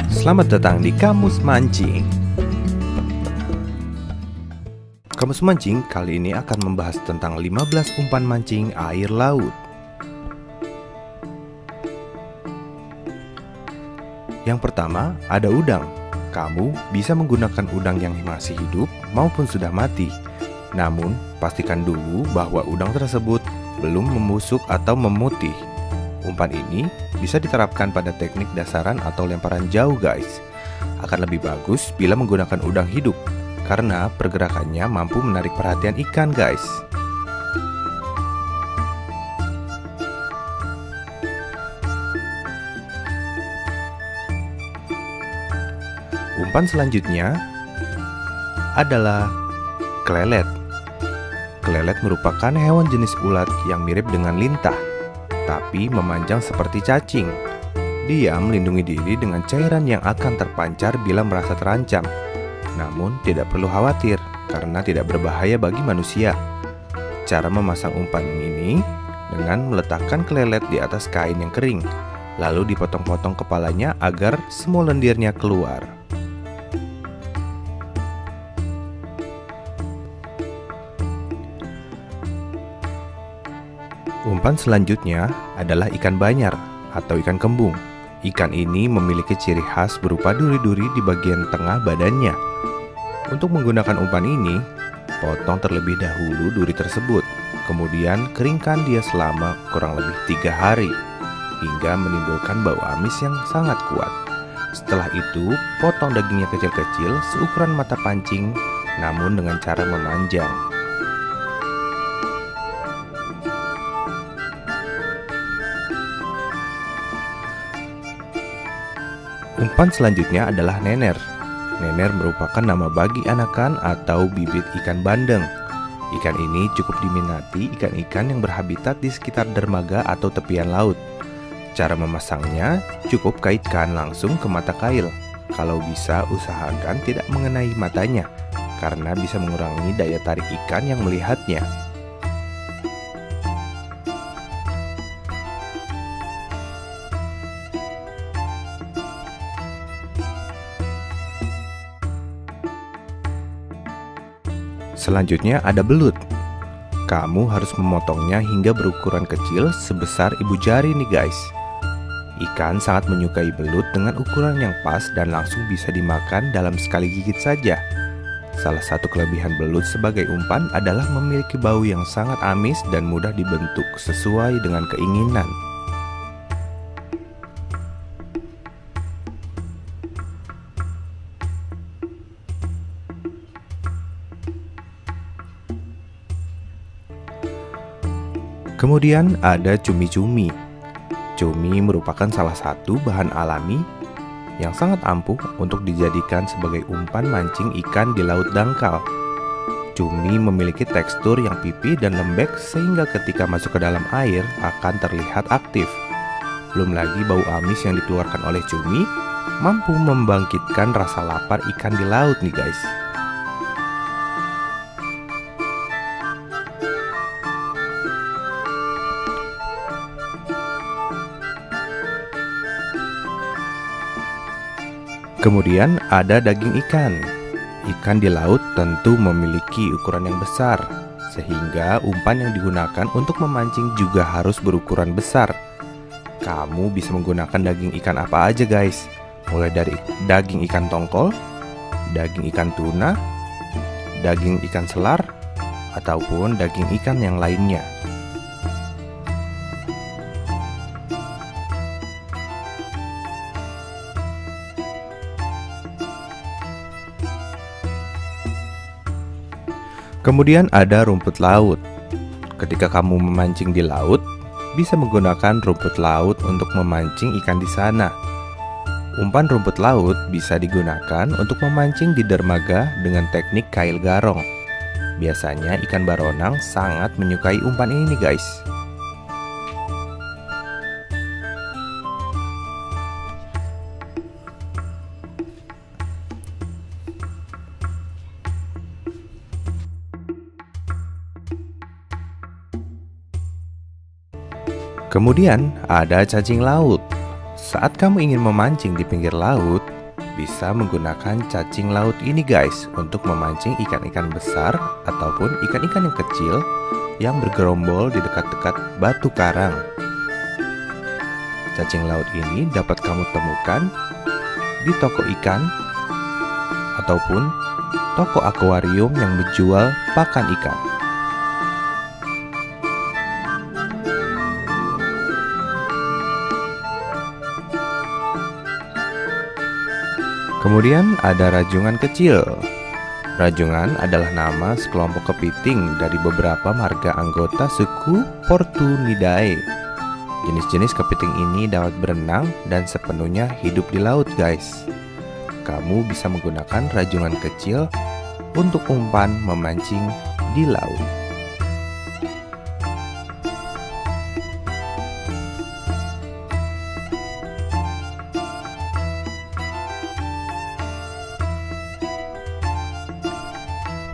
Selamat datang di Kamus Mancing. Kamus Mancing kali ini akan membahas tentang 15 umpan mancing air laut. Yang pertama, ada udang. Kamu bisa menggunakan udang yang masih hidup maupun sudah mati. Namun, pastikan dulu bahwa udang tersebut belum membusuk atau memutih. Umpan ini bisa diterapkan pada teknik dasaran atau lemparan jauh, guys. Akan lebih bagus bila menggunakan udang hidup, karena pergerakannya mampu menarik perhatian ikan, guys. Umpan selanjutnya adalah kelelet. Kelelet merupakan hewan jenis ulat yang mirip dengan lintah, tapi memanjang seperti cacing. Dia melindungi diri dengan cairan yang akan terpancar bila merasa terancam. Namun tidak perlu khawatir karena tidak berbahaya bagi manusia. Cara memasang umpan ini dengan meletakkan kelelet di atas kain yang kering, lalu dipotong-potong kepalanya agar semua lendirnya keluar. Umpan selanjutnya adalah ikan banyar atau ikan kembung. Ikan ini memiliki ciri khas berupa duri-duri di bagian tengah badannya. Untuk menggunakan umpan ini, potong terlebih dahulu duri tersebut. Kemudian keringkan dia selama kurang lebih 3 hari hingga menimbulkan bau amis yang sangat kuat. Setelah itu, potong dagingnya kecil-kecil seukuran mata pancing, namun dengan cara memanjang. Umpan selanjutnya adalah nener. Nener merupakan nama bagi anakan atau bibit ikan bandeng. Ikan ini cukup diminati ikan-ikan yang berhabitat di sekitar dermaga atau tepian laut. Cara memasangnya cukup kaitkan langsung ke mata kail. Kalau bisa usahakan tidak mengenai matanya, karena bisa mengurangi daya tarik ikan yang melihatnya. Selanjutnya ada belut. Kamu harus memotongnya hingga berukuran kecil sebesar ibu jari nih, guys. Ikan sangat menyukai belut dengan ukuran yang pas dan langsung bisa dimakan dalam sekali gigit saja. Salah satu kelebihan belut sebagai umpan adalah memiliki bau yang sangat amis dan mudah dibentuk sesuai dengan keinginan. Kemudian ada cumi-cumi. Cumi merupakan salah satu bahan alami yang sangat ampuh untuk dijadikan sebagai umpan mancing ikan di laut dangkal. Cumi memiliki tekstur yang pipih dan lembek sehingga ketika masuk ke dalam air akan terlihat aktif. Belum lagi bau amis yang dikeluarkan oleh cumi mampu membangkitkan rasa lapar ikan di laut nih, guys. Kemudian ada daging ikan. Ikan di laut tentu memiliki ukuran yang besar, sehingga umpan yang digunakan untuk memancing juga harus berukuran besar. Kamu bisa menggunakan daging ikan apa aja, guys. Mulai dari daging ikan tongkol, daging ikan tuna, daging ikan selar, ataupun daging ikan yang lainnya. Kemudian ada rumput laut. Ketika kamu memancing di laut, bisa menggunakan rumput laut untuk memancing ikan di sana. Umpan rumput laut bisa digunakan untuk memancing di dermaga dengan teknik kail garong. Biasanya ikan baronang sangat menyukai umpan ini, guys. Kemudian ada cacing laut. Saat kamu ingin memancing di pinggir laut, bisa menggunakan cacing laut ini guys untuk memancing ikan-ikan besar ataupun ikan-ikan yang kecil yang bergerombol di dekat-dekat batu karang. Cacing laut ini dapat kamu temukan di toko ikan ataupun toko akuarium yang menjual pakan ikan. Kemudian ada rajungan kecil. Rajungan adalah nama sekelompok kepiting dari beberapa marga anggota suku Portunidae. Jenis-jenis kepiting ini dapat berenang dan sepenuhnya hidup di laut guys. Kamu bisa menggunakan rajungan kecil untuk umpan memancing di laut.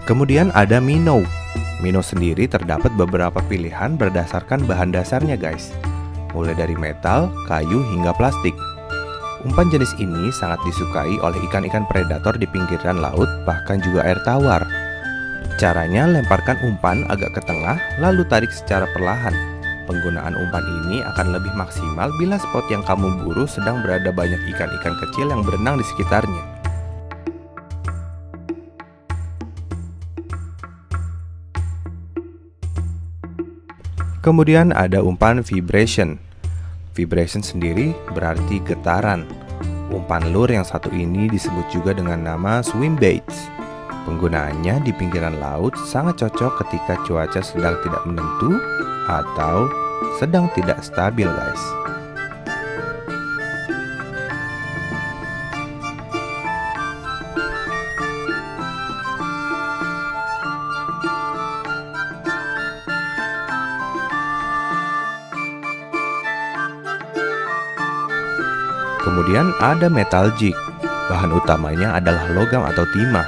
Kemudian ada minnow. Minnow sendiri terdapat beberapa pilihan berdasarkan bahan dasarnya guys, mulai dari metal, kayu, hingga plastik. Umpan jenis ini sangat disukai oleh ikan-ikan predator di pinggiran laut, bahkan juga air tawar. Caranya, lemparkan umpan agak ke tengah, lalu tarik secara perlahan. Penggunaan umpan ini akan lebih maksimal bila spot yang kamu buru sedang berada banyak ikan-ikan kecil yang berenang di sekitarnya. Kemudian ada umpan vibration. Vibration sendiri berarti getaran. Umpan lure yang satu ini disebut juga dengan nama swim baits. Penggunaannya di pinggiran laut sangat cocok ketika cuaca sedang tidak menentu atau sedang tidak stabil guys. Kemudian ada metal jig. Bahan utamanya adalah logam atau timah.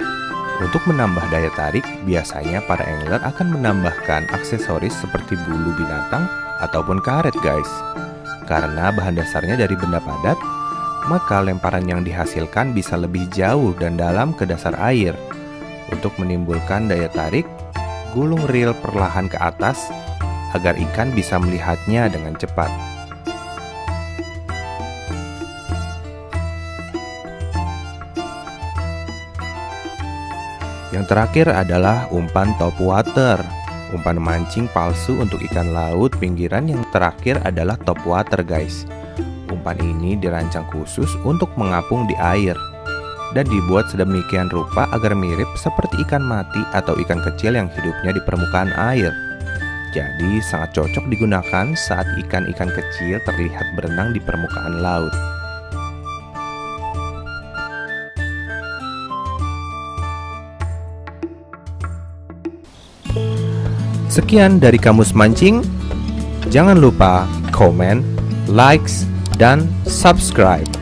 Untuk menambah daya tarik, biasanya para angler akan menambahkan aksesoris seperti bulu binatang ataupun karet guys. Karena bahan dasarnya dari benda padat, maka lemparan yang dihasilkan bisa lebih jauh dan dalam ke dasar air. Untuk menimbulkan daya tarik, gulung reel perlahan ke atas agar ikan bisa melihatnya dengan cepat. Yang terakhir adalah umpan top water. Umpan mancing palsu untuk ikan laut pinggiran yang terakhir adalah top water guys. Umpan ini dirancang khusus untuk mengapung di air dan dibuat sedemikian rupa agar mirip seperti ikan mati atau ikan kecil yang hidupnya di permukaan air. Jadi sangat cocok digunakan saat ikan-ikan kecil terlihat berenang di permukaan laut. Sekian dari Kamus Mancing. Jangan lupa komen, likes, dan subscribe.